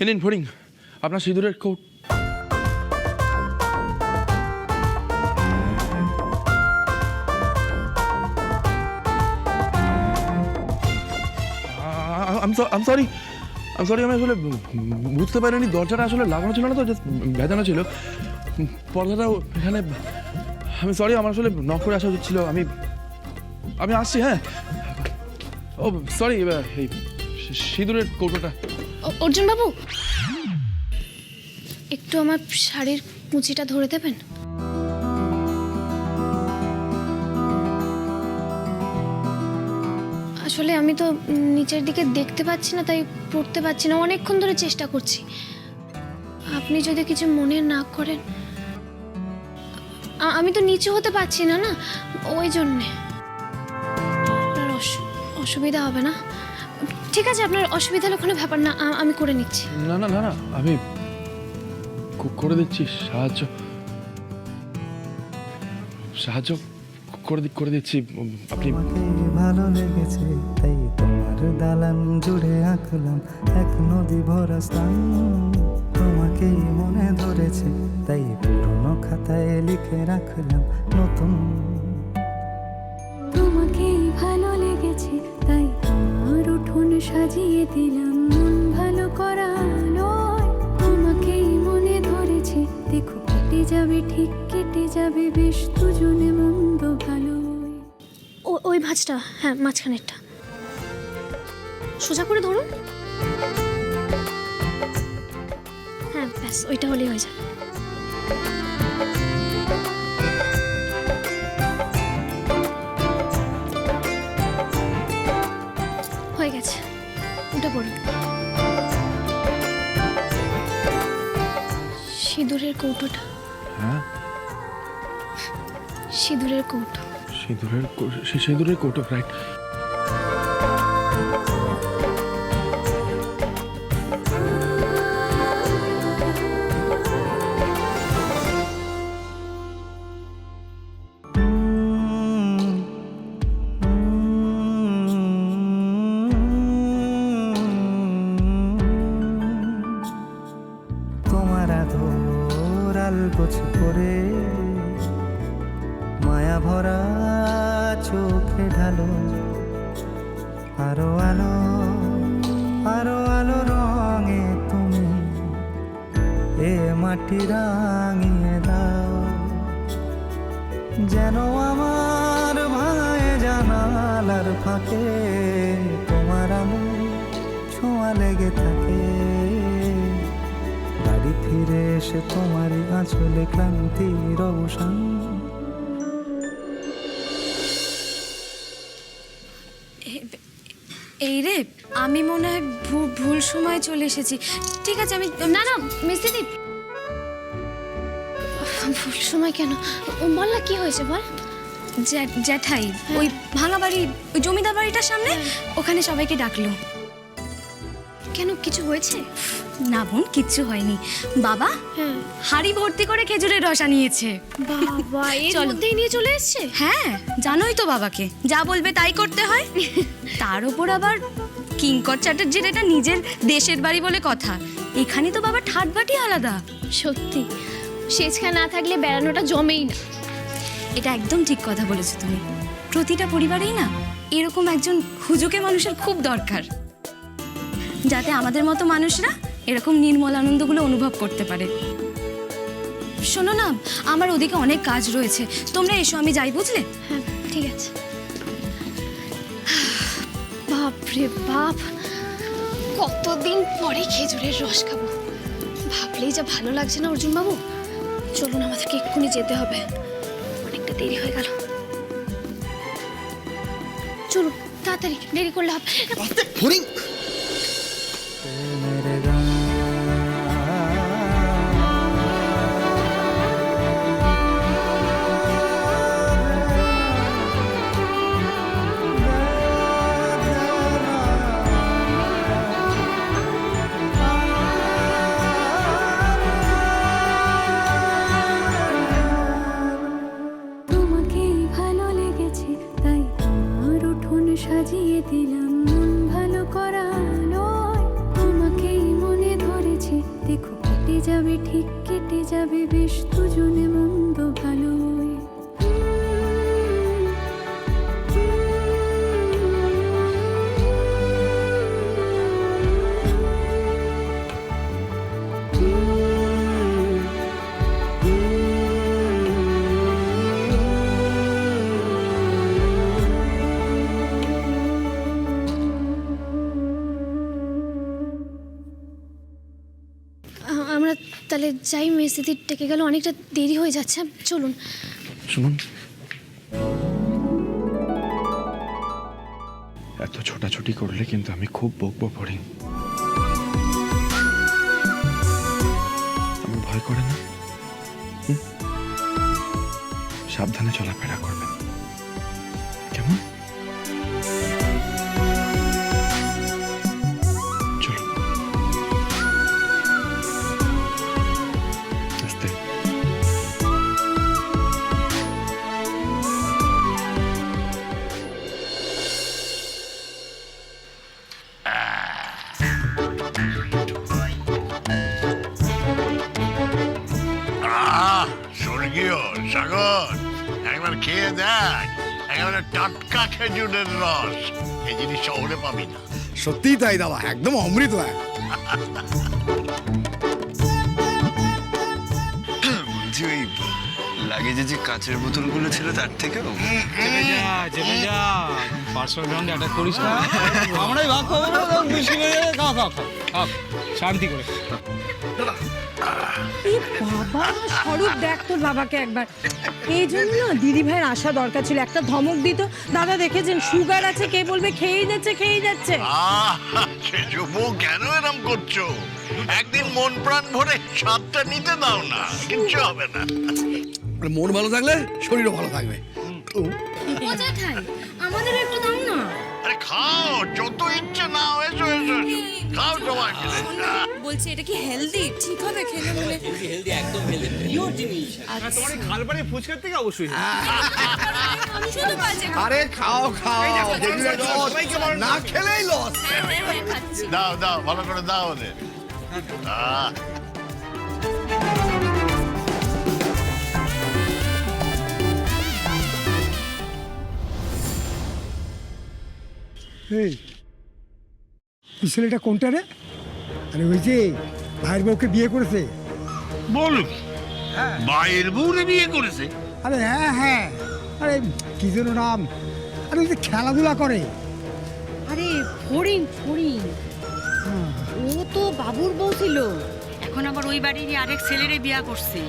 এ নিন ফড়িং, আপনার সিঁদুরের কৌট। আমি সরি, আমি আসলে বুঝতে পারিনি দরজাটা আসলে লাগানো ছিল না, তো জাস্ট ভেজানো ছিল পর্দাটাও এখানে। আমি সরি, আমার আসলে নক করে আসা উচিত ছিল। আমি আসছি। হ্যাঁ, ও সরি। এই সিঁদুরের কৌটোটা। অর্জুন বাবু, একটু আমার শাড়ির কুচিটা ধরে দেবেন? আসলে আমি তো নিচের দিকে দেখতে পাচ্ছি না, তাই পড়তে পারছি না। অনেকক্ষণ ধরে চেষ্টা করছি। আপনি যদি কিছু মনে না করেন। আমি তো নিচু হতে পারছি না, না ওই জন্যে। আপনার অসুবিধা হবে না? ঠিক আছে, আপনার অসুবিধা হলে কোনো ব্যাপার না, আমি করে নিচ্ছি। না না না না, আমি করে দিচ্ছি। সাহায্য করে দিচ্ছি। আপনি ভালো লেগেছে তাই তোমার দালান জুড়ে আঁকলাম এক নদী ভরা স্থান। তোমাকেই মনে ধরেছে তাই পুরনো খাতায় লিখে রাখলাম নতুন। তোমাকেই ভালো লেগেছে তাই তোমার উঠোন সাজিয়ে দিলাম মন ভালো করা নয়। তোমাকেই মনে ধরেছে দেখো কেটে যাবে, ঠিক কেটে যাবে বেশ দুজনে মন্দ ভালো। ওই ভাঁজটা, হ্যাঁ মাঝখানেরটা সোজা করে ধরুন। হ্যাঁ ব্যাস, ওইটা হলেই হয়ে যাবে। হয়ে গেছে, ওটা পড়ুন। সিঁদুরের কৌটোটা। হ্যাঁ, সিঁদুরের কৌটো। সিঁদুরের কৌটো, রাইট। তোমার আদর আলগোছ করে মায়া ভরা চোখে ঢালো আরো আলো, আরো আলো রঙে তুমি এ মাটি রাঙিয়ে দাও। যেন আমার ভাঙায় জানালার ফাঁকে তোমার আলো ছোঁয়া লেগে থাকে। বাড়ি ফিরে এসে তোমারই আঁচলে ক্লান্তির অবসান। এই রে, আমি মনে হয় ভুল সময় চলে এসেছি। ঠিক আছে, আমি না না মিস্ত্রি, ভুল সময় কেন? বল না, কি হয়েছে বল। জ্যাঠাই ওই ভাঙা বাড়ি, ওই জমিদার বাড়িটার সামনে, ওখানে সবাইকে ডাকলো। কেন, কিছু হয়েছে? না বোন, কিচ্ছু হয়নি। বাবা হ্যাঁ, হাড়ি ভর্তি করে খেজুরের রস আনিয়েছে। বাবা এর চলো। মধ্যেই নিয়ে চলে এসেছে? হ্যাঁ, জানোই তো বাবাকে, যা বলবে তাই করতে হয়। তার উপর আবার কিঙ্কর চ্যাটার্জির এটা নিজের দেশের বাড়ি বলে কথা। এখানে তো বাবা ঠাটবাটি আলাদা। সত্যি, সেচখা না থাকলে বেড়ানোটা জমেই না। এটা একদম ঠিক কথা বলেছো তুমি। প্রতিটা পরিবারেই না এরকম একজন হুজুকে মানুষের খুব দরকার, যাতে আমাদের মতো মানুষরা এরকম নির্মল আনন্দগুলো অনুভব করতে পারে। শোনো না, আমার ওদিকে অনেক কাজ রয়েছে, তোমরা এসো, আমি যাই, বুঝলে? হ্যাঁ ঠিক আছে। বাপ রে বাপ, কতদিন পরে খেজুরের রস খাবো। ভাবলেই যা ভালো লাগছে না অর্জুন বাবু। চলুন, আমাদেরকে এক্ষুনি যেতে হবে, অনেকটা দেরি হয়ে গেল। চলুন তাড়াতাড়ি, দেরি করলে হবে। ফড়িং, মেরে গান তোমাকেই ভালো লেগেছে তাই তোমার উঠোন সাজিয়ে দিলাম মন ভালো করা নয়। তোমাকেই যাবে ঠিক কেটে যাবে বেশ দুজনে মন্দ ভালোই। আমরা তাহলে যাই, মেসিদি ডেকে গেল, অনেকটা দেরি হয়ে যাচ্ছে, চলুন। শুনুন, এত ছোটাছুটি করলে কিন্তু আমি খুব বকবো পড়ি। আমি ভয় করে না, সাবধানে চলাফেরা করবেন, কেমন? চলো আস্তে। স্বর্গীয় সাগর, একবার খেয়ে দেখ, একেবারে টাটকা খেজুরের রস। এই জিনিস শহরে পাবি না। সত্যিই তাই দাদা, একদম অমৃত। বলছি ওই লাগেজে যে কাচের বোতলগুলো ছিল তার থেকেও চেপে যা পার্সোনাল গ্রাউন্ডে অ্যাটাক করিস না। আমরাই ভাগ খাবো, বেশি হয়ে যাবে। খাও খাও খাও খাও শান্তি করে। বাবা স্বরূপ, দেখ তোর বাবাকে একবার। এই জন্য না দিদি ভাইয়ের আসা দরকার ছিল, একটা ধমক দিত। দাদা দেখেছেন সুগার আছে, কে বলবে খেয়েই যাচ্ছে খেয়েই যাচ্ছে। যুবো কেন এরম করছো? একদিন মন প্রাণ ভরে স্বাদটা নিতে দাও না, কিচ্ছু হবে না। মন ভালো থাকলে শরীরও ভালো থাকবে। মজা খাই, আমাদের একটু দাও না। আরে খাও, যত ইচ্ছে নাও, এসো এসো এসো। খাও সবাই মিলে। বলছি এটা কি হেলদি? ঠিক হবে খেলে বলে? হেলদি, একদম হেলদি, পিওর জিনিস। তোমার খালপাড়ে ফুচকার থেকে অবশ্যই। আমি শুধু বাজে আরে খাও খাও, না খেলেই লস। দাও দাও, ভালো করে দাও ওদের। এই ছেলেটা কোনটা রে? আরে ওই যে ভাইয়ের বউকে বিয়ে করেছে। বলুন, ভাইয়ের বউরে বিয়ে করেছে? আরে হ্যাঁ হ্যাঁ, আরে কি যেন নাম, আরে ওই যে খেলাধুলা করে। আরে ফড়িং ফড়িং, ও তো বাবুর বউ ছিল, এখন আবার ওই বাড়ির আরেক ছেলেরে বিয়া করছে।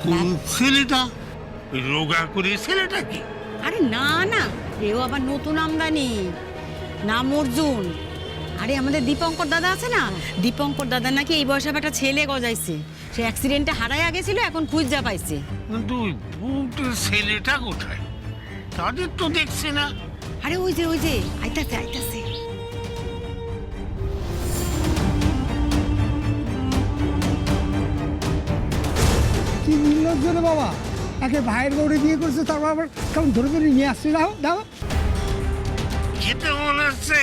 কোন ছেলেটা? ওই রোগা করে ছেলেটা কি? আরে না না, এও আবার নতুন আমদানি, নাম অর্জুন। আরে আমাদের দীপঙ্কর দাদা আছে না, দীপঙ্কর দাদা নাকি এই বয়সে একটা ছেলে গজাইছে। সে অ্যাক্সিডেন্টে হারায় গেছিল, এখন খুঁজা পাইছে। কিন্তু ওই বউটার ছেলেটা কোথায়? তাদের তো দেখছি না। আরে ওই যে আইতাছে আইতাছে। কি নির্লজ্জ রে বাবা, একে ভাইয়ের বউরে বিয়ে করছে, তারপর আবার কেমন ধরে ধরে নিয়ে আসছে। দাও দাও। খেতে মনে হচ্ছে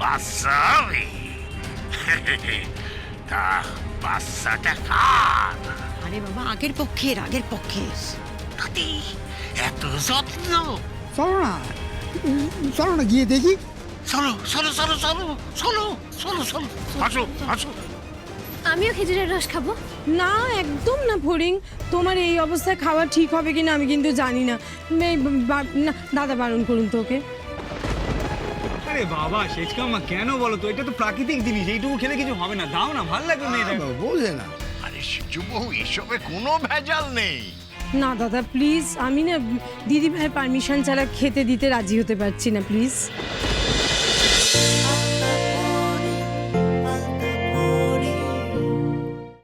বাচ্চা হবে। তা বাচ্চাটা কার? আরে বাবা আগের পক্ষের, আগের পক্ষের। দাদি, এত যত্ন। চলো না, চলো না গিয়ে দেখি। চলো চলো চলো চলো চলো চলো চলো, আসো আসো। আমিও খেজুরের রস খাবো। না একদম না ফড়িং, তোমার এই অবস্থায় খাওয়া ঠিক হবে কিনা আমি কিন্তু জানি না। না দাদা বারণ করুন তোকে। আরে বাবা শেষকাম্মা কেন বলো তো, এটা তো প্রাকৃতিক জিনিস, এইটুকু খেলে কিছু হবে না। দাও না, ভালো লাগবে মেয়েদের। বোঝে না। আরে যুবক, এসবে কোনো ভেজাল নেই। না দাদা প্লিজ, আমি না দিদি ভাইয়ের পারমিশন ছাড়া খেতে দিতে রাজি হতে পারছি না, প্লিজ।